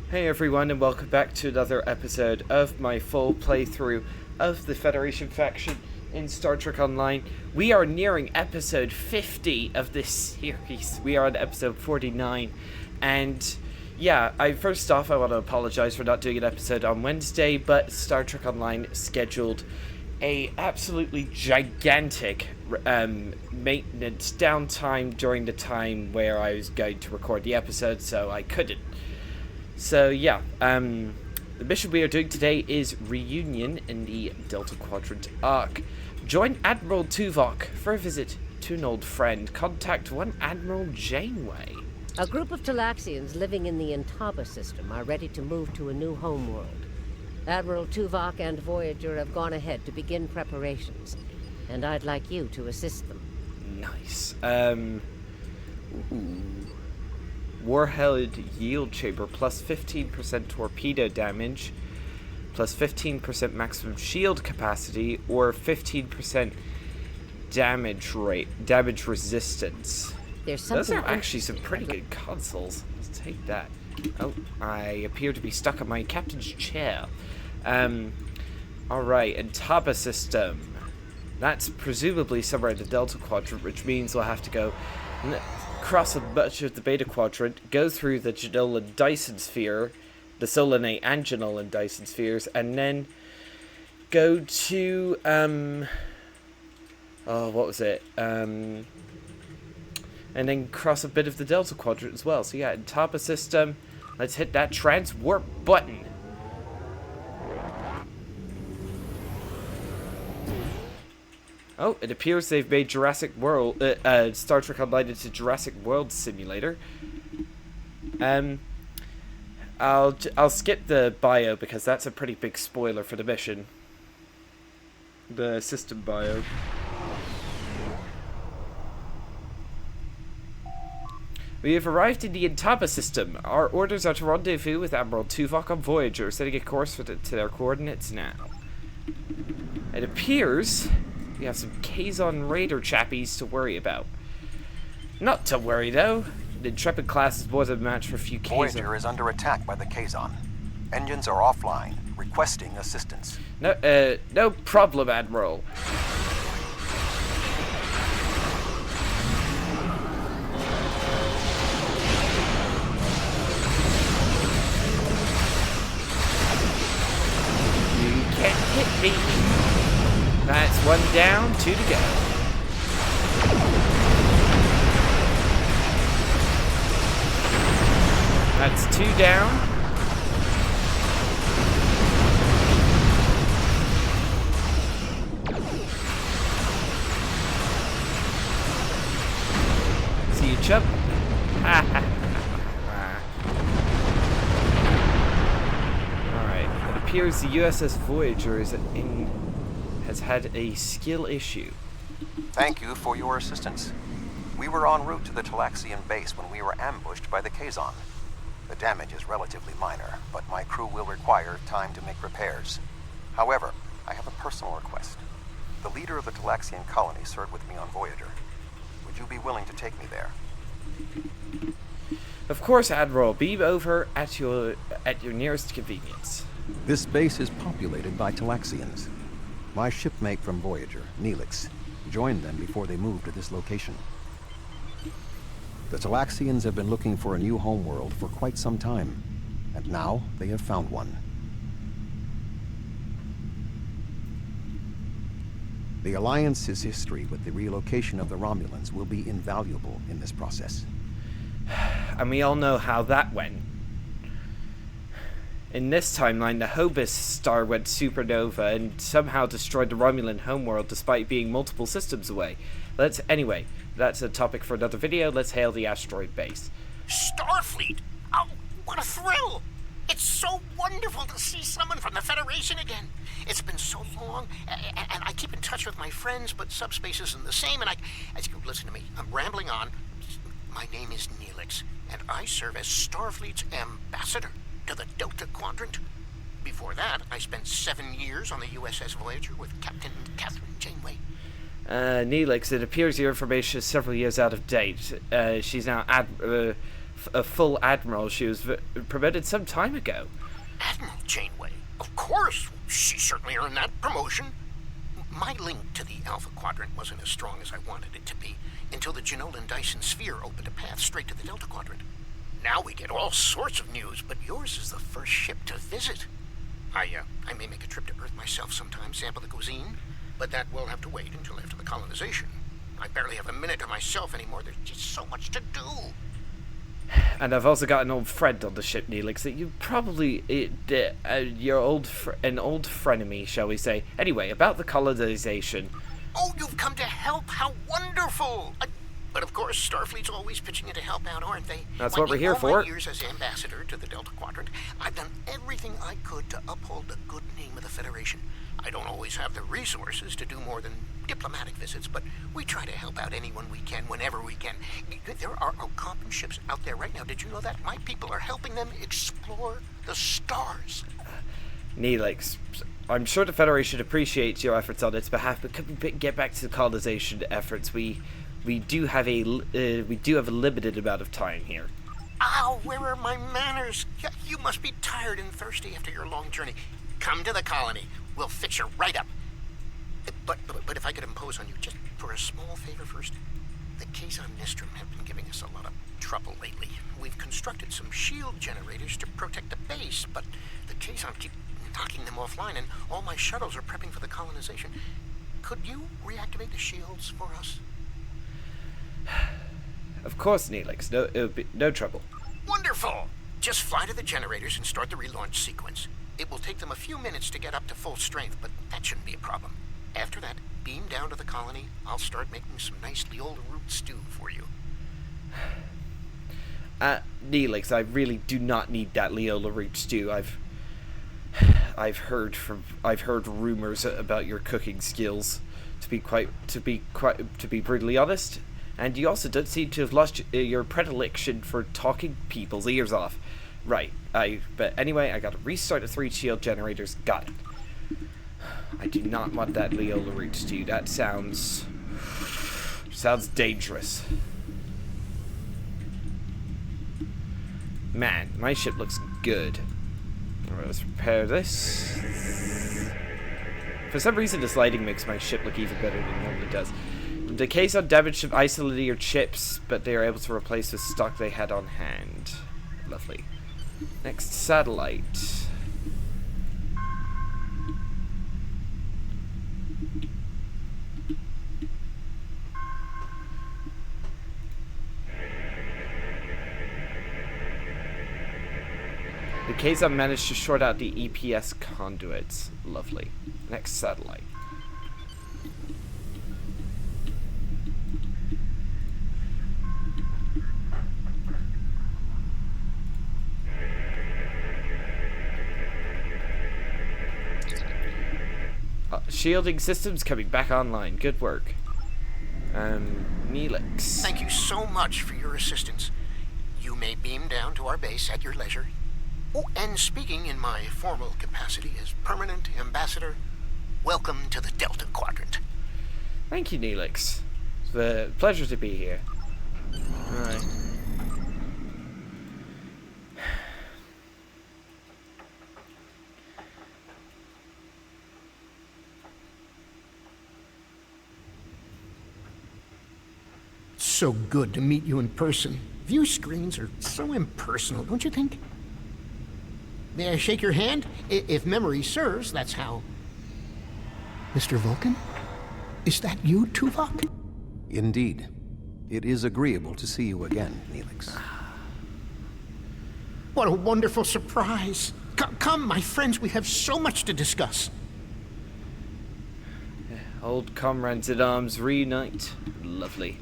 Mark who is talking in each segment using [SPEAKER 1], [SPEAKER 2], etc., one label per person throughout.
[SPEAKER 1] Hey everyone, and welcome back to another episode of my full playthrough of the Federation faction in Star Trek Online. We are nearing episode 50 of this series. We are on episode 49, and yeah, first off I want to apologize for not doing an episode on Wednesday, but Star Trek Online scheduled a absolutely gigantic maintenance downtime during the time where I was going to record the episode, so I couldn't. So yeah, the mission we are doing today is Reunion in the Delta Quadrant arc. Join Admiral Tuvok for a visit to an old friend. Contact one Admiral Janeway.
[SPEAKER 2] A group of Talaxians living in the Intaba system are ready to move to a new homeworld. Admiral Tuvok and Voyager have gone ahead to begin preparations, and I'd like you to assist them.
[SPEAKER 1] Nice. Warhead yield chamber plus 15% torpedo damage, plus 15% maximum shield capacity, or 15% damage resistance. Those are actually some pretty good consoles. Let's take that. Oh, I appear to be stuck on my captain's chair. Alright, Intaba system. That's presumably somewhere in the Delta Quadrant, which means we'll have to go cross a bunch of the Beta Quadrant, go through the Janolan Dyson sphere, the Solanae and Janolan Dyson spheres, and then go to, what was it? And then cross a bit of the Delta Quadrant as well. So yeah, Intaba system, let's hit that transwarp button. Oh, it appears they've made Jurassic World, Star Trek Online into Jurassic World Simulator. I'll skip the bio because that's a pretty big spoiler for the mission. The system bio. We have arrived in the Intaba system. Our orders are to rendezvous with Admiral Tuvok on Voyager, setting a course to their coordinates now. It appears we have some Kazon Raider chappies to worry about. Not to worry, though. The Intrepid class is more than a match for a few Kazon.
[SPEAKER 3] Voyager is under attack by the Kazon. Engines are offline, requesting assistance.
[SPEAKER 1] No problem, Admiral. You can't hit me. That's one down, two to go. That's two down. See you, chump. Alright, it appears the USS Voyager has had a skill issue.
[SPEAKER 3] Thank you for your assistance. We were en route to the Talaxian base when we were ambushed by the Kazon. The damage is relatively minor, but my crew will require time to make repairs. However, I have a personal request. The leader of the Talaxian colony served with me on Voyager. Would you be willing to take me there?
[SPEAKER 1] Of course, Admiral. Beam over at your nearest convenience.
[SPEAKER 4] This base is populated by Talaxians. My shipmate from Voyager, Neelix, joined them before they moved to this location. The Talaxians have been looking for a new homeworld for quite some time, and now they have found one. The Alliance's history with the relocation of the Romulans will be invaluable in this process.
[SPEAKER 1] And we all know how that went. In this timeline, the Hobus star went supernova and somehow destroyed the Romulan homeworld despite being multiple systems away. Anyway, that's a topic for another video. Let's hail the asteroid base.
[SPEAKER 5] Starfleet! Oh, what a thrill! It's so wonderful to see someone from the Federation again. It's been so long, and I keep in touch with my friends, but subspace isn't the same, and listen to me, I'm rambling on. My name is Neelix, and I serve as Starfleet's ambassador to the Delta Quadrant. Before that, I spent 7 years on the USS Voyager with Captain Catherine Janeway.
[SPEAKER 1] Neelix, it appears your information is several years out of date. She's now a full admiral. She was promoted some time ago.
[SPEAKER 5] Admiral Janeway? Of course. She certainly earned that promotion. My link to the Alpha Quadrant wasn't as strong as I wanted it to be until the Janolan Dyson sphere opened a path straight to the Delta Quadrant. Now we get all sorts of news, but yours is the first ship to visit. I may make a trip to Earth myself sometime, sample the cuisine, but that will have to wait until after the colonization. I barely have a minute to myself anymore. There's just so much to do.
[SPEAKER 1] And I've also got an old friend on the ship, Neelix, that you probably... an old frenemy, shall we say. Anyway, about the colonization.
[SPEAKER 5] Oh, you've come to help? How wonderful! But of course, Starfleet's always pitching in to help out, aren't they?
[SPEAKER 1] That's what we're here for.
[SPEAKER 5] In all my years as ambassador to the Delta Quadrant, I've done everything I could to uphold the good name of the Federation. I don't always have the resources to do more than diplomatic visits, but we try to help out anyone we can, whenever we can. There are Alcompan ships out there right now. Did you know that? My people are helping them explore the stars.
[SPEAKER 1] Neelix, I'm sure the Federation appreciates your efforts on its behalf, but could we get back to the colonization efforts? We do have a limited amount of time here.
[SPEAKER 5] Ow, where are my manners? You must be tired and thirsty after your long journey. Come to the colony. We'll fix you right up. But if I could impose on you just for a small favor first. The Kazon Nistrum have been giving us a lot of trouble lately. We've constructed some shield generators to protect the base, but the Kazon keep knocking them offline, and all my shuttles are prepping for the colonization. Could you reactivate the shields for us?
[SPEAKER 1] Of course, Neelix. It'll be no trouble.
[SPEAKER 5] Wonderful! Just fly to the generators and start the relaunch sequence. It will take them a few minutes to get up to full strength, but that shouldn't be a problem. After that, beam down to the colony. I'll start making some nice Leola root stew for you.
[SPEAKER 1] Neelix, I really do not need that Leola root stew. I've heard rumors about your cooking skills. To be brutally honest, and you also don't seem to have lost your predilection for talking people's ears off. Right. But anyway, I gotta restart the 3 shield generators. Got it. I do not want that Leola root stew. That sounds dangerous. Man, my ship looks good. Alright, let's repair this. For some reason, this lighting makes my ship look even better than it normally does. The Kazon damage have isolated your chips, but they are able to replace the stock they had on hand. Lovely. Next satellite. The Kazon managed to short out the EPS conduits. Lovely. Next satellite. Shielding systems coming back online. Good work. Neelix.
[SPEAKER 5] Thank you so much for your assistance. You may beam down to our base at your leisure. Oh, and speaking in my formal capacity as permanent ambassador, welcome to the Delta Quadrant.
[SPEAKER 1] Thank you, Neelix. It's a pleasure to be here. Alright.
[SPEAKER 5] So good to meet you in person. View screens are so impersonal, don't you think? May I shake your hand? If memory serves, that's how. Mr. Vulcan? Is that you, Tuvok?
[SPEAKER 4] Indeed. It is agreeable to see you again, Neelix.
[SPEAKER 5] What a wonderful surprise. Come, my friends, we have so much to discuss.
[SPEAKER 1] Old comrades at arms reunite. Lovely.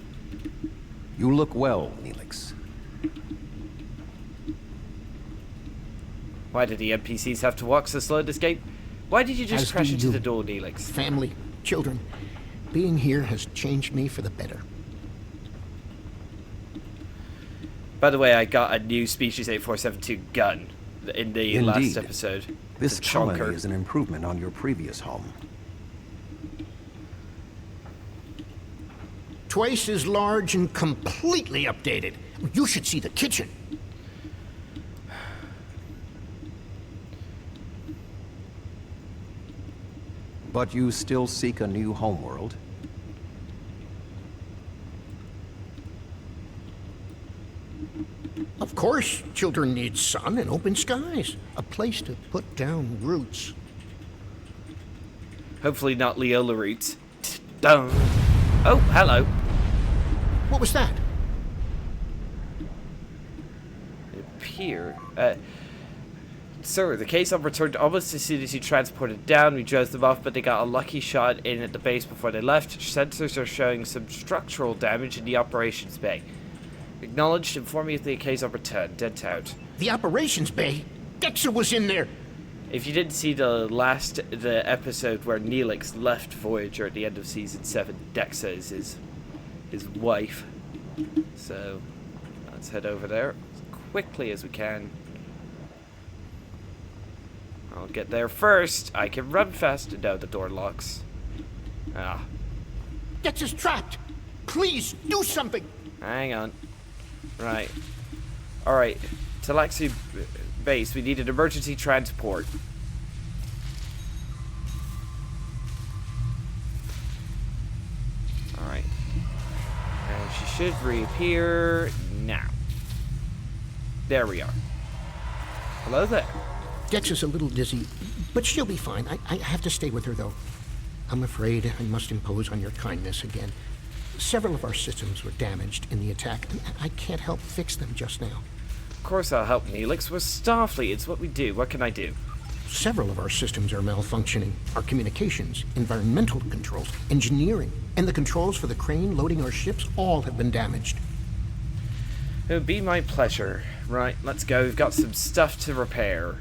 [SPEAKER 4] You look well, Neelix.
[SPEAKER 1] Why did the NPCs have to walk so slow to escape? Why did you just crash into the door, Neelix?
[SPEAKER 5] Family, children. Being here has changed me for the better.
[SPEAKER 1] By the way, I got a new Species 8472 gun in the last episode.
[SPEAKER 4] This colony is an improvement on your previous home.
[SPEAKER 5] Twice as large and completely updated. You should see the kitchen.
[SPEAKER 4] But you still seek a new homeworld?
[SPEAKER 5] Of course, children need sun and open skies. A place to put down roots.
[SPEAKER 1] Hopefully not Leola roots. Dun. Oh, hello.
[SPEAKER 5] What was that?
[SPEAKER 1] It appeared. Sir, the case returned almost as soon as you transported down. We drove them off, but they got a lucky shot in at the base before they left. Sensors are showing some structural damage in the operations bay. Acknowledged. Inform me if the case returned. Dead out.
[SPEAKER 5] The operations bay? Dexter was in there!
[SPEAKER 1] If you didn't see the episode where Neelix left Voyager at the end of season 7, Dexa is his wife. So let's head over there as quickly as we can. I'll get there first. I can run fast. No, the door locks. Ah.
[SPEAKER 5] Dexter's trapped! Please, do something!
[SPEAKER 1] Hang on. Right. Alright. Talaxi base. We need an emergency transport. Alright. And she should reappear now. There we are. Hello there.
[SPEAKER 5] Dex is a little dizzy, but she'll be fine. I have to stay with her, though. I'm afraid I must impose on your kindness again. Several of our systems were damaged in the attack, and I can't help fix them just now.
[SPEAKER 1] Of course I'll help, Neelix. We're Starfleet. It's what we do. What can I do?
[SPEAKER 5] Several of our systems are malfunctioning. Our communications, environmental controls, engineering, and the controls for the crane loading our ships all have been damaged.
[SPEAKER 1] It would be my pleasure. Right, let's go. We've got some stuff to repair.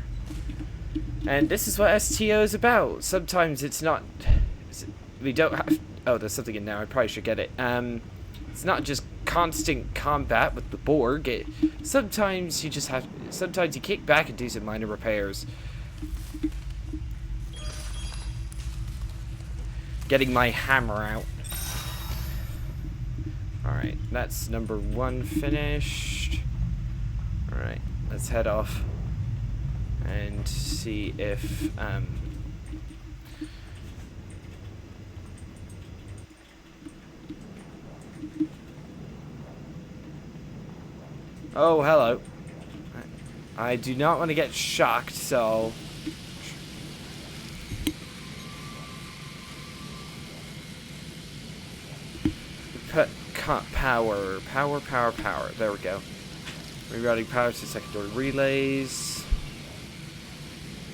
[SPEAKER 1] And this is what STO is about. Sometimes it's not... We don't have... Oh, there's something in now. I probably should get it. It's not just constant combat with the Borg. Sometimes you just have... Sometimes you kick back and do some minor repairs. Getting my hammer out. Alright, that's number 1 finished. Alright, let's head off. And see if... Oh, hello. I do not want to get shocked, so... Power. There we go. Rerouting power to secondary relays.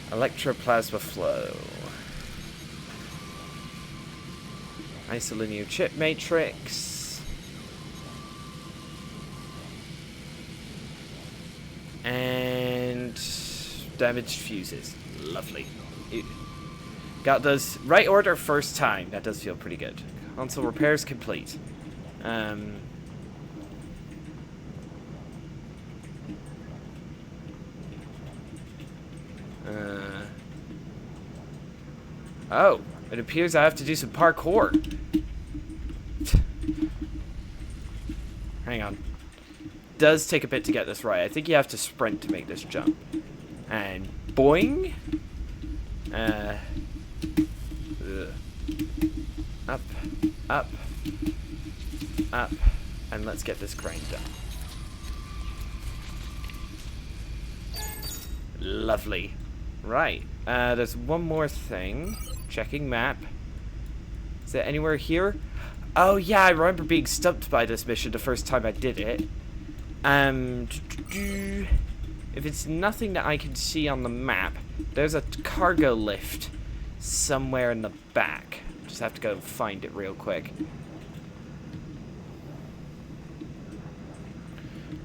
[SPEAKER 1] Electroplasma flow. Isolinear chip matrix. And damaged fuses. Lovely. Got those right order first time. That does feel pretty good. Console repairs complete. Oh, it appears I have to do some parkour. Hang on. Does take a bit to get this right. I think you have to sprint to make this jump. And boing. Up, up, up, and let's get this crane done. Lovely. Right. There's one more thing. Checking map. Is there anywhere here? Oh yeah, I remember being stumped by this mission the first time I did it. If it's nothing that I can see on the map, there's a cargo lift somewhere in the back. Just have to go find it real quick.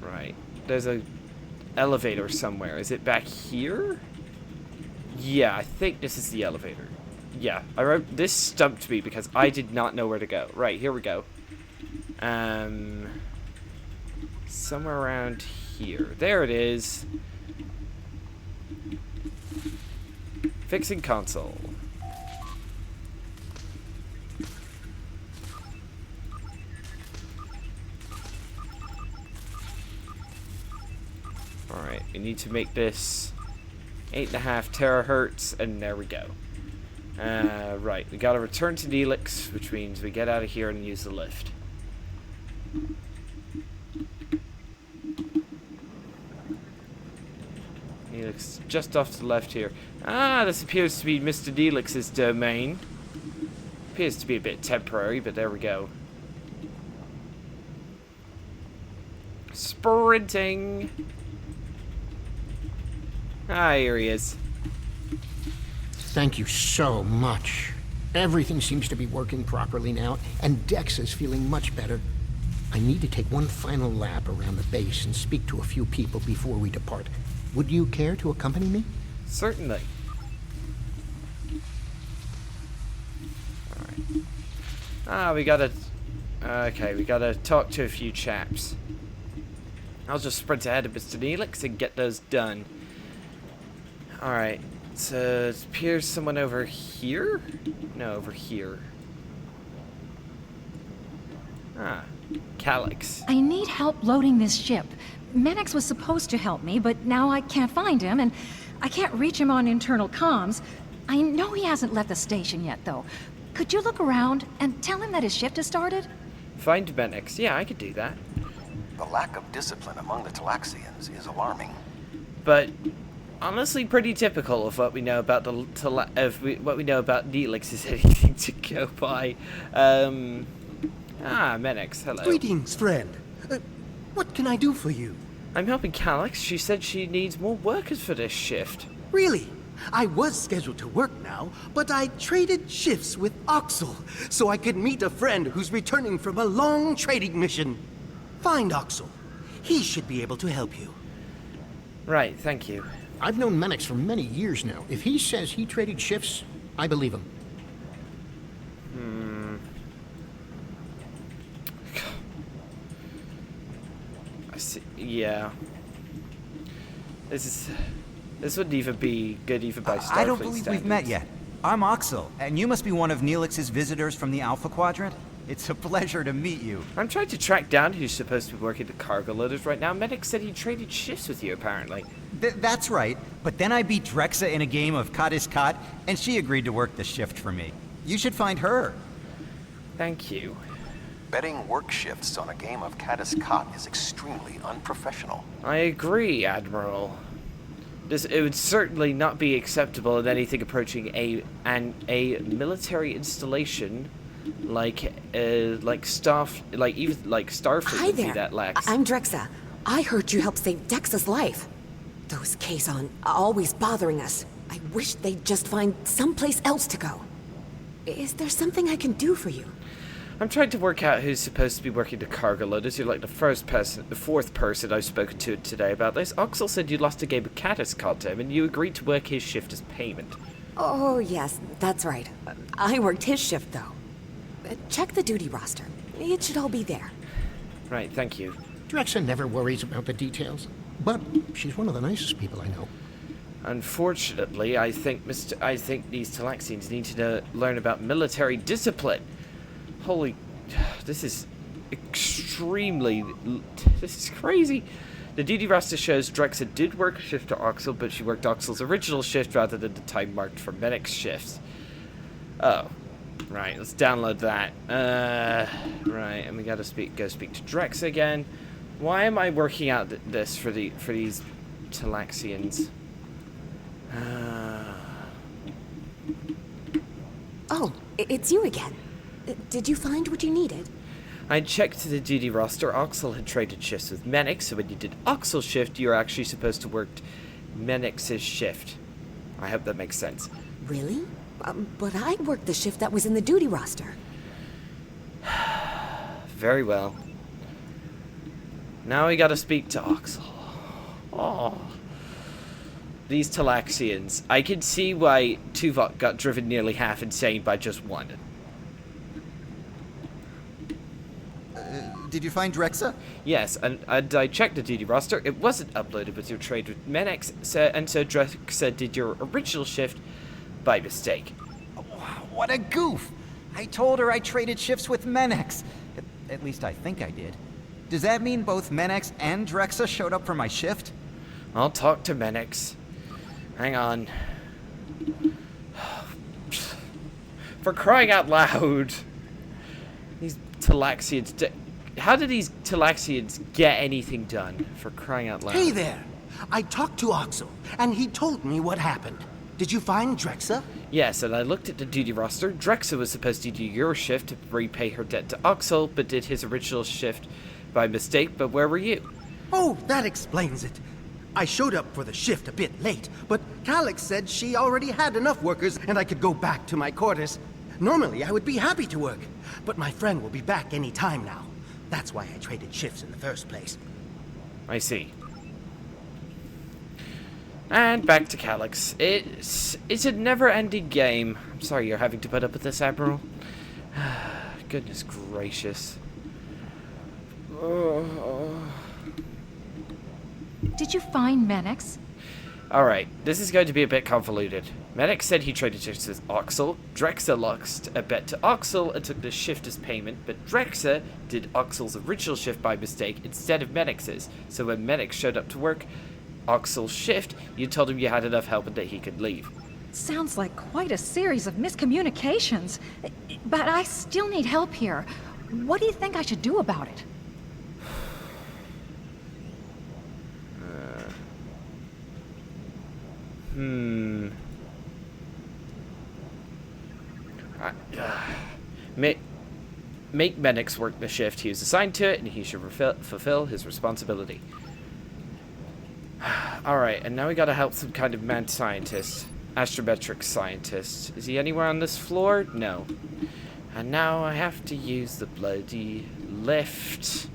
[SPEAKER 1] Right. There's a elevator somewhere. Is it back here? Yeah, I think this is the elevator. Yeah, this stumped me because I did not know where to go. Right, here we go. Somewhere around here. There it is. Fixing console. Alright, we need to make this 8.5 terahertz, and there we go. Right, we gotta return to Neelix, which means we get out of here and use the lift. Neelix just off to the left here. Ah, this appears to be Mr. Neelix's domain. Appears to be a bit temporary, but there we go. Sprinting! Ah, here he is.
[SPEAKER 5] Thank you so much. Everything seems to be working properly now, and Dex is feeling much better. I need to take one final lap around the base and speak to a few people before we depart. Would you care to accompany me?
[SPEAKER 1] Certainly. Alright. Ah, we gotta... Okay, we gotta talk to a few chaps. I'll just sprint ahead of Mr. Neelix and get those done. Alright, so it appears someone over here? No, over here. Ah, Calyx.
[SPEAKER 6] I need help loading this ship. Menix was supposed to help me, but now I can't find him, and I can't reach him on internal comms. I know he hasn't left the station yet, though. Could you look around and tell him that his shift has started?
[SPEAKER 1] Find Menix. Yeah, I could do that.
[SPEAKER 3] The lack of discipline among the Talaxians is alarming.
[SPEAKER 1] But honestly, pretty typical of what we know about what we know about Neelix is anything to go by. Menix, hello.
[SPEAKER 7] Greetings, friend. What can I do for you?
[SPEAKER 1] I'm helping Calyx. She said she needs more workers for this shift.
[SPEAKER 7] Really? I was scheduled to work now, but I traded shifts with Oxel so I could meet a friend who's returning from a long trading mission. Find Oxel. He should be able to help you.
[SPEAKER 1] Right, thank you.
[SPEAKER 5] I've known Menix for many years now. If he says he traded shifts, I believe him.
[SPEAKER 1] I see. Yeah. This wouldn't even be good even by Starfleet
[SPEAKER 8] I don't believe
[SPEAKER 1] standards.
[SPEAKER 8] we've met yet. I'm Oxel, and you must be one of Neelix's visitors from the Alpha Quadrant. It's a pleasure to meet you.
[SPEAKER 1] I'm trying to track down who's supposed to be working the cargo loaders right now. Menix said he traded shifts with you, apparently.
[SPEAKER 8] That's right, but then I beat Drexa in a game of Kadis Kat, and she agreed to work the shift for me. You should find her.
[SPEAKER 1] Thank you.
[SPEAKER 3] Betting work shifts on a game of Caddis Cot is extremely unprofessional.
[SPEAKER 1] I agree, Admiral. It would certainly not be acceptable in anything approaching a military installation like Starfleet
[SPEAKER 9] Hi
[SPEAKER 1] would
[SPEAKER 9] there.
[SPEAKER 1] see that, Lex.
[SPEAKER 9] I'm Drexa. I heard you helped save Dex's life. Those Kazon are always bothering us. I wish they'd just find someplace else to go. Is there something I can do for you?
[SPEAKER 1] I'm trying to work out who's supposed to be working the cargo loaders. You're like the fourth person I've spoken to today about this. Oxel said you lost a game of Caddis Cot to him, and you agreed to work his shift as payment.
[SPEAKER 9] Oh, yes, that's right. I worked his shift, though. Check the duty roster. It should all be there.
[SPEAKER 1] Right, thank you.
[SPEAKER 5] Drexa never worries about the details, but she's one of the nicest people I know.
[SPEAKER 1] Unfortunately, I think these Talaxians need to learn about military discipline. Holy, this is crazy. The duty roster shows Drexa did work a shift to Oxel, but she worked Oxel's original shift rather than the time marked for Menix shifts. Oh, right. Let's download that. Right, and we gotta go speak to Drexa again. Why am I working out this for these Talaxians?
[SPEAKER 9] Oh, it's you again. Did you find what you needed?
[SPEAKER 1] I checked the duty roster. Oxel had traded shifts with Menix, so when you did Oxel's shift, you were actually supposed to work Menix's shift. I hope that makes sense.
[SPEAKER 9] Really? But I worked the shift that was in the duty roster.
[SPEAKER 1] Very well. Now we gotta speak to Oxel. Oh. These Talaxians. I can see why Tuvok got driven nearly half insane by just one.
[SPEAKER 8] Did you find Drexa?
[SPEAKER 1] Yes, and I checked the duty roster. It wasn't uploaded with your trade with Menix, and so Drexa did your original shift by mistake.
[SPEAKER 8] What a goof! I told her I traded shifts with Menix. At least I think I did. Does that mean both Menix and Drexa showed up for my shift?
[SPEAKER 1] I'll talk to Menix. Hang on. For crying out loud. These Talaxians... How did these Talaxians get anything done? For crying out loud.
[SPEAKER 7] Hey there! I talked to Oxel, and he told me what happened. Did you find Drexa?
[SPEAKER 1] Yes, and I looked at the duty roster. Drexa was supposed to do your shift to repay her debt to Oxel, but did his original shift by mistake. But where were you?
[SPEAKER 7] Oh, that explains it. I showed up for the shift a bit late, but Calyx said she already had enough workers and I could go back to my quarters. Normally, I would be happy to work, but my friend will be back any time now. That's why I traded shifts in the first place.
[SPEAKER 1] I see. And back to Calyx. It's a never-ending game. I'm sorry you're having to put up with this, Admiral. Goodness gracious.
[SPEAKER 6] Did you find Menix?
[SPEAKER 1] Alright, this is going to be a bit convoluted. Menix said he traded shifts with Oxel. Drexa lost a bet to Oxel and took the shift as payment, but Drexa did Oxel's original shift by mistake instead of Menix's. So when Menix showed up to work Oxel's shift, you told him you had enough help and that he could leave.
[SPEAKER 6] Sounds like quite a series of miscommunications. But I still need help here. What do you think I should do about it? Make Menix work the shift he was assigned to it, and he should fulfill his responsibility. Alright, and now we gotta help some kind of mad scientist. Astrometric scientist. Is he anywhere on this floor? No. And now I have to use the bloody lift.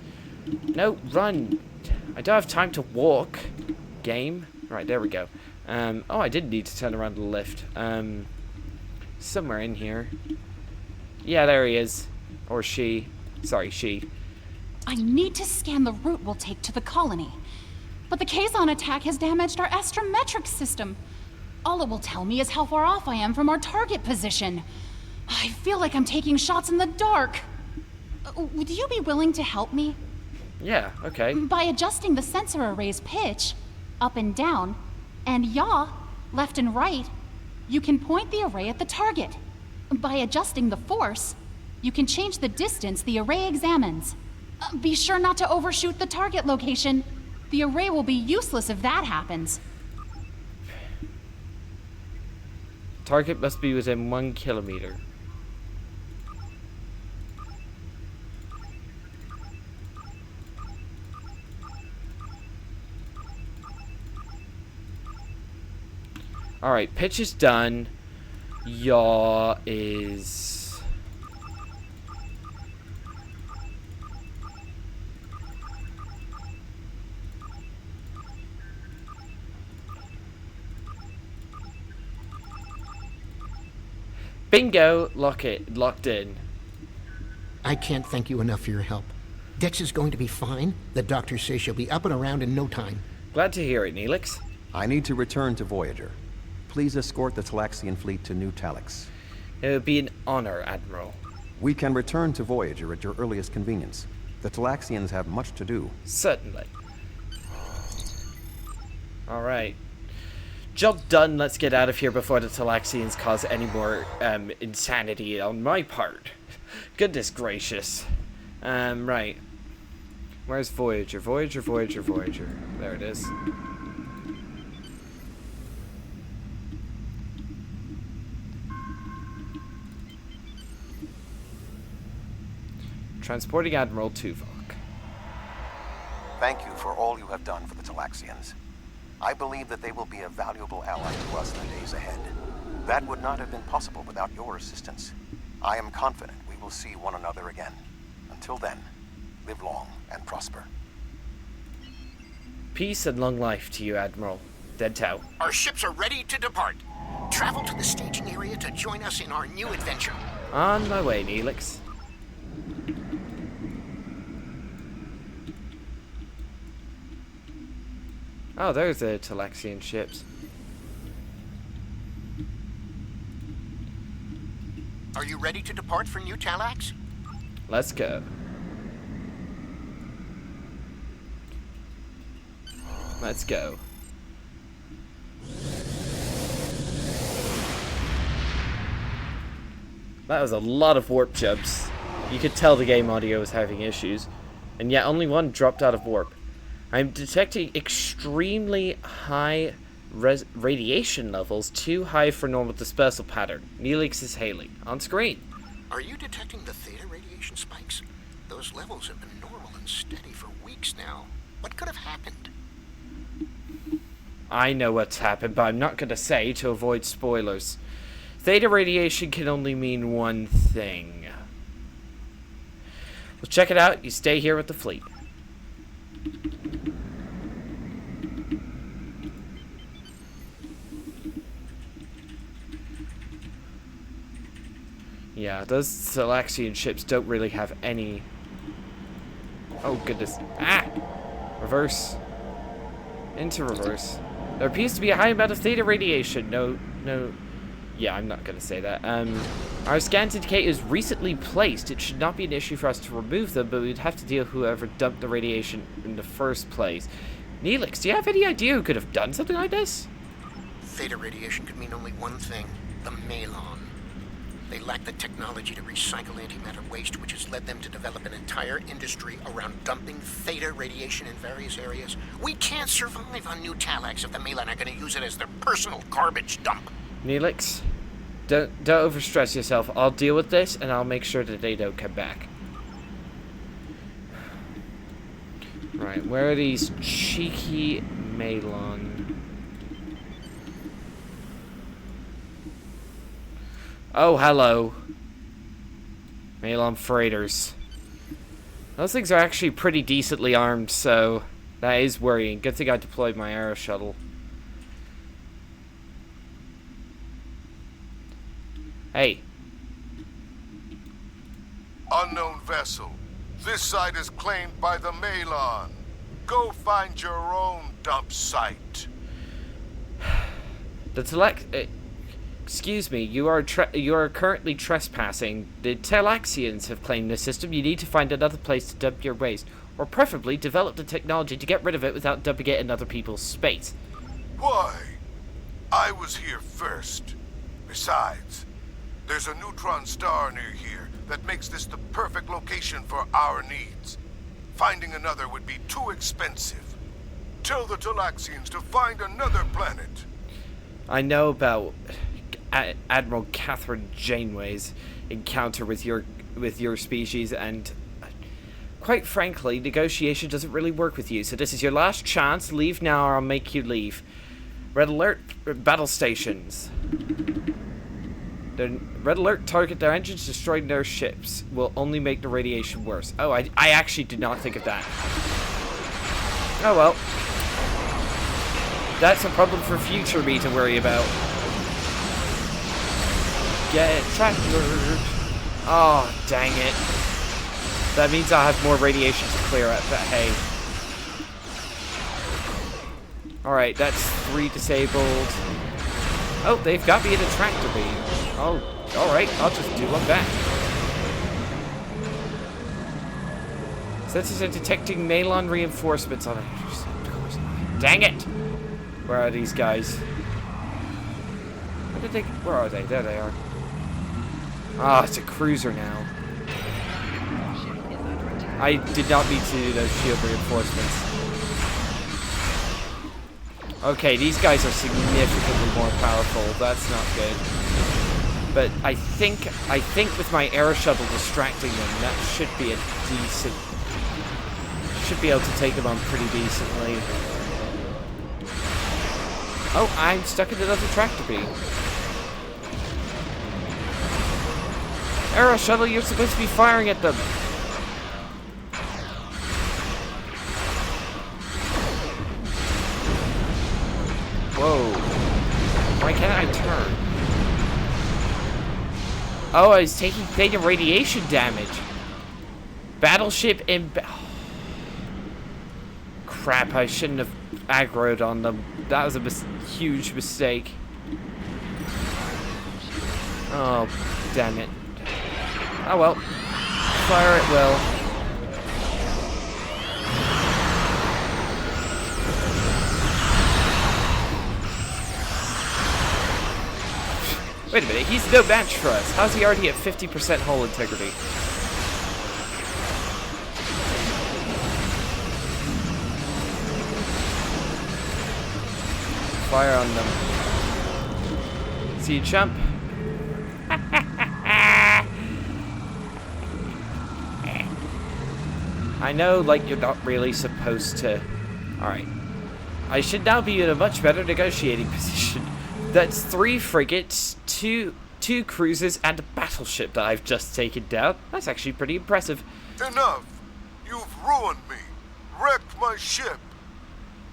[SPEAKER 6] No, run! I don't have time to walk. Game. Right, there we go. Oh, I did need to turn around the lift. Somewhere in here. Yeah, there he is. Or she. Sorry, she.
[SPEAKER 10] I need to scan the route we'll take to the colony. But the Kazon attack has damaged our astrometric system. All it will tell me is how far off I am from our target position. I feel like I'm taking shots in the dark. Would you be willing to help me?
[SPEAKER 1] Yeah, okay.
[SPEAKER 10] By adjusting the sensor array's pitch, up and down, and yaw, left and right, you can point the array at the target. By adjusting the force, you can change the distance the array examines. Be sure not to overshoot the target location. The array will be useless if that happens.
[SPEAKER 1] Target must be within 1 kilometer. Alright, pitch is done. Yaw is... Bingo! Locked in.
[SPEAKER 5] I can't thank you enough for your help. Dex is going to be fine. The doctor says she'll be up and around in no time.
[SPEAKER 1] Glad to hear it, Neelix.
[SPEAKER 4] I need to return to Voyager. Please escort the Talaxian fleet to New Talix.
[SPEAKER 1] It would be an honor, Admiral.
[SPEAKER 4] We can return to Voyager at your earliest convenience. The Talaxians have much to do.
[SPEAKER 1] Certainly. Alright. Job done, let's get out of here before the Talaxians cause any more insanity on my part. Goodness gracious. Right. Where's Voyager? Voyager. There it is. Transporting Admiral Tuvok.
[SPEAKER 3] Thank you for all you have done for the Talaxians. I believe that they will be a valuable ally to us in the days ahead. That would not have been possible without your assistance. I am confident we will see one another again. Until then, live long and prosper.
[SPEAKER 1] Peace and long life to you, Admiral. Dead Tau.
[SPEAKER 5] Our ships are ready to depart. Travel to the staging area to join us in our new adventure.
[SPEAKER 1] On my way, Neelix. Oh, there's the Talaxian ships.
[SPEAKER 5] Are you ready to depart for New Talax?
[SPEAKER 1] Let's go. Let's go. That was a lot of warp jumps. You could tell the game audio was having issues. And yet only one dropped out of warp. I'm detecting extremely high radiation levels, too high for normal dispersal pattern. Neelix is hailing. On screen.
[SPEAKER 5] Are you detecting the theta radiation spikes? Those levels have been normal and steady for weeks now. What could have happened?
[SPEAKER 1] I know what's happened, but I'm not going to say to avoid spoilers. Theta radiation can only mean one thing. Well, check it out. You stay here with the fleet. Yeah, those Talaxian ships don't really have any... Oh, goodness. Ah! Reverse. Into reverse. There appears to be a high amount of theta radiation. No... Yeah, I'm not gonna say that. Our scans indicate it was recently placed. It should not be an issue for us to remove them, but we'd have to deal with whoever dumped the radiation in the first place. Neelix, do you have any idea who could have done something like this?
[SPEAKER 5] Theta radiation could mean only one thing. The Malon. They lack the technology to recycle antimatter waste, which has led them to develop an entire industry around dumping theta radiation in various areas. We can't survive on New Talax if the Malon are going to use it as their personal garbage dump.
[SPEAKER 1] Neelix, don't overstress yourself. I'll deal with this, and I'll make sure that they don't come back. Right, where are these cheeky Malon? Oh, hello. Malon freighters. Those things are actually pretty decently armed, so that is worrying. Good thing I deployed my aero shuttle. Hey.
[SPEAKER 11] Unknown vessel. This site is claimed by the Malon. Go find your own dump site.
[SPEAKER 1] The excuse me, you are currently trespassing. The Talaxians have claimed this system. You need to find another place to dump your waste, or preferably develop the technology to get rid of it without dumping it in other people's space.
[SPEAKER 11] Why? I was here first. Besides, there's a neutron star near here that makes this the perfect location for our needs. Finding another would be too expensive. Tell the Talaxians to find another planet.
[SPEAKER 1] I know about Admiral Catherine Janeway's encounter with your species, and quite frankly, negotiation doesn't really work with you. So this is your last chance. Leave now, or I'll make you leave. Red alert! Battle stations. The red alert target their engines, destroying their ships will only make the radiation worse. Oh, I actually did not think of that. Oh well. That's a problem for future me to worry about. Get tractored. Oh, dang it. That means I'll have more radiation to clear up, but hey. Alright, that's 3 disabled. Oh, they've got me in a tractor beam. Oh, alright, I'll just do one back. Sensors are detecting Malon reinforcements on it. Dang it! Where are these guys? Where are they? There they are. Ah, it's a cruiser now. I did not mean to do those shield reinforcements. Okay, these guys are significantly more powerful. That's not good. But I think with my air shuttle distracting them, that should be a decent... Should be able to take them on pretty decently. Oh, I'm stuck in another tractor beam. Aero shuttle, you're supposed to be firing at them. Whoa. Why can't I turn? Oh, I was taking theta radiation damage. Battleship in... Crap, I shouldn't have aggroed on them. That was a huge mistake. Oh, damn it. Oh well. Fire it well. Wait a minute, he's no match for us. How's he already at 50% hull integrity? Fire on them. See you, chump. I know, like, you're not really supposed to... Alright. I should now be in a much better negotiating position. That's 3 frigates, two cruisers, and a battleship that I've just taken down. That's actually pretty impressive.
[SPEAKER 11] Enough! You've ruined me. Wrecked my ship.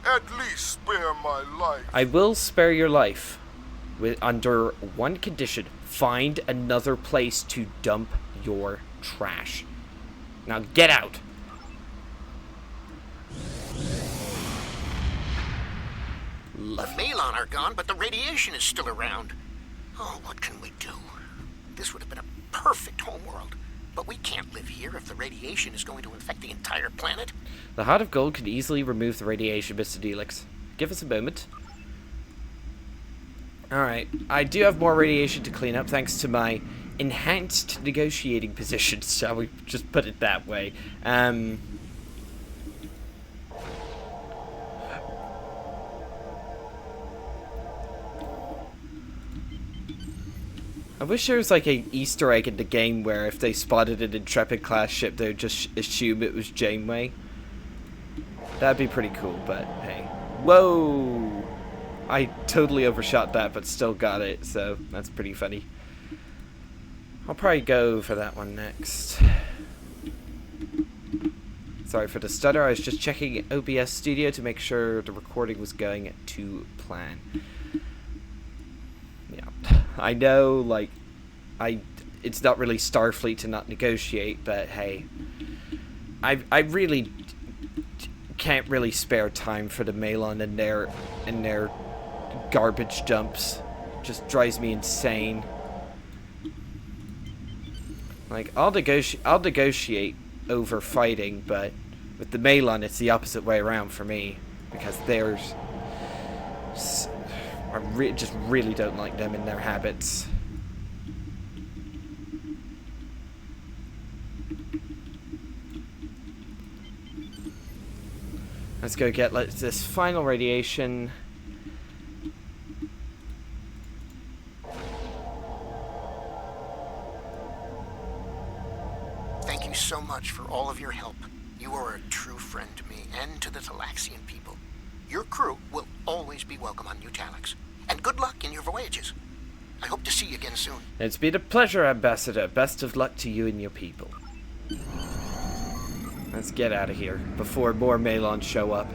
[SPEAKER 11] At least spare my life.
[SPEAKER 1] I will spare your life. Under one condition. Find another place to dump your trash. Now get out.
[SPEAKER 5] The Malon are gone, but the radiation is still around. Oh, what can we do? This would have been a perfect homeworld. But we can't live here if the radiation is going to infect the entire planet.
[SPEAKER 1] The Heart of Gold can easily remove the radiation, Mr. Neelix. Give us a moment. Alright, I do have more radiation to clean up thanks to my enhanced negotiating position, shall we just put it that way. I wish there was like an Easter egg in the game where if they spotted an Intrepid class ship, they would just assume it was Janeway. That'd be pretty cool, but hey. Whoa! I totally overshot that, but still got it, so that's pretty funny. I'll probably go for that one next. Sorry for the stutter, I was just checking OBS Studio to make sure the recording was going to plan. I know, like, it's not really Starfleet to not negotiate, but hey, I really can't really spare time for the Malon and their garbage dumps. Just drives me insane. Like, I'll negotiate over fighting, but with the Malon, it's the opposite way around for me, because there's... I just really don't like them and their habits. Let's go get this final radiation.
[SPEAKER 5] Thank you so much for all of your help. You are a true friend to me and to the Talaxian people. Your crew will always be welcome on New Talax. And good luck in your voyages. I hope to see you again soon.
[SPEAKER 1] It's been a pleasure, Ambassador. Best of luck to you and your people. Let's get out of here before more Malons show up.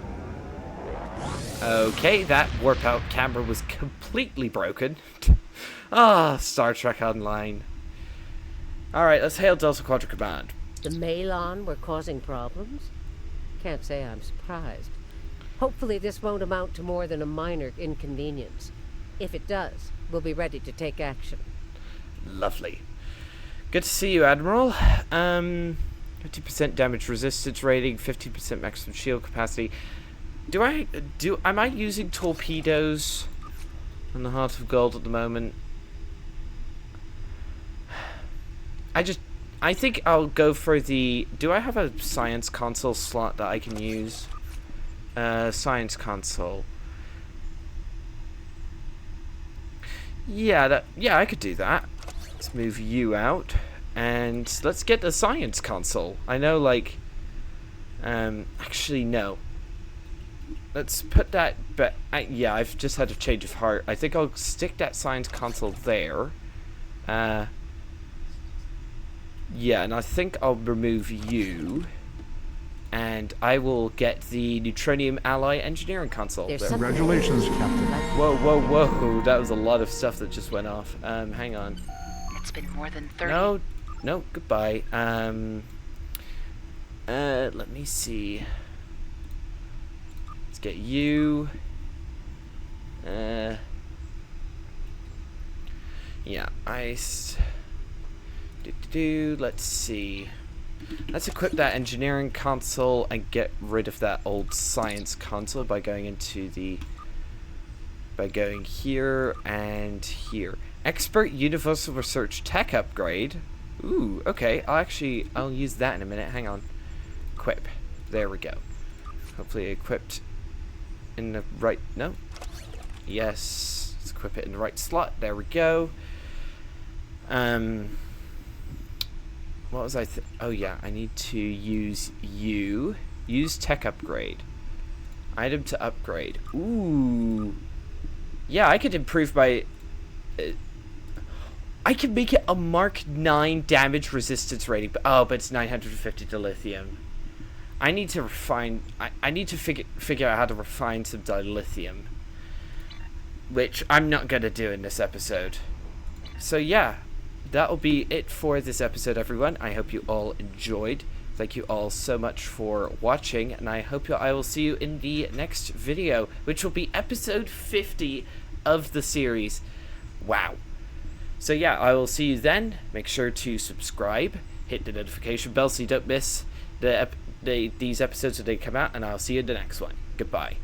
[SPEAKER 1] Okay, that warp out camera was completely broken. Ah, Star Trek Online. Alright, let's hail Delta Quadrant Command.
[SPEAKER 2] The Malon were causing problems? Can't say I'm surprised. Hopefully this won't amount to more than a minor inconvenience. If it does, we'll be ready to take action.
[SPEAKER 1] Lovely. Good to see you, Admiral. 50% damage resistance rating, 50% maximum shield capacity. Am I using torpedoes on the Heart of Gold at the moment? I think I'll go for the... Do I have a science console slot that I can use? Science console. Yeah, I could do that. Let's move you out. And let's get the science console. I know, like... actually, no. Let's put that... yeah, I've just had a change of heart. I think I'll stick that science console there. Yeah, and I think I'll remove you. And I will get the Neutronium Ally Engineering Console.
[SPEAKER 12] Congratulations, Captain.
[SPEAKER 1] Whoa, whoa, whoa. That was a lot of stuff that just went off. Hang on.
[SPEAKER 13] It's been more than 30.
[SPEAKER 1] No, goodbye. Let me see. Let's get you. Yeah, ice. Let's see. Let's equip that engineering console and get rid of that old science console by going into the by going here and here. Expert Universal Research Tech Upgrade. Ooh, okay. I'll use that in a minute. Hang on. Equip. There we go. Hopefully equipped in the right... No. Yes. Let's equip it in the right slot. There we go. What was I... Oh, yeah. I need to use you. Use tech upgrade. Item to upgrade. Ooh. Yeah, I could improve by... I can make it a Mark 9 damage resistance rating. But it's 950 dilithium. I need to refine... I need to figure out how to refine some dilithium. Which I'm not going to do in this episode. So, yeah. That'll be it for this episode, everyone. I hope you all enjoyed. Thank you all so much for watching, and I hope I will see you in the next video, which will be episode 50 of the series. Wow. So yeah, I will see you then. Make sure to subscribe, hit the notification bell so you don't miss these episodes when they come out, and I'll see you in the next one. Goodbye.